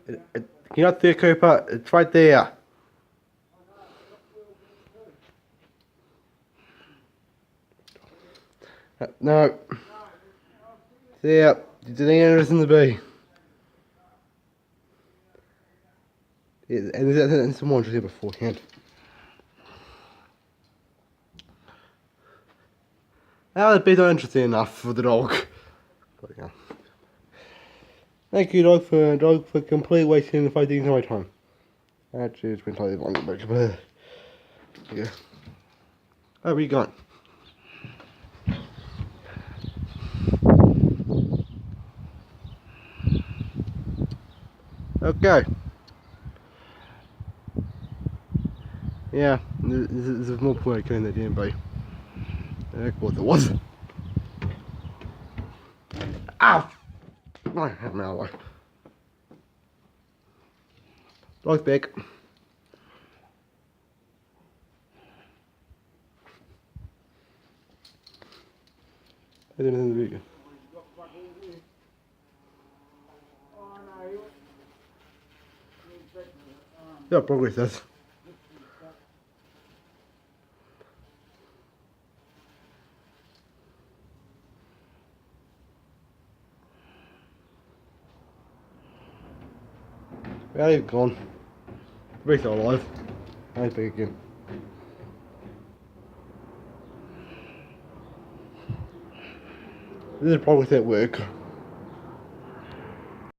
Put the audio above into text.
Can you not see it, Cooper? It's right there. No. There. It's an interesting to be. And there's some more here beforehand. That was a bit uninteresting enough for the dog. But, yeah. Thank you, dog, for completely wasting 5 days of my time. Actually, it's been slightly longer, but yeah. Where are we going? Okay. Yeah, there's more point I can than the DMB. Of course it was. Ow! I have my eye. Dog's back. I didn't in the video. Yeah, progress does. Yeah, he's gone. Break's still alive. Now he's back again. This is progress at work.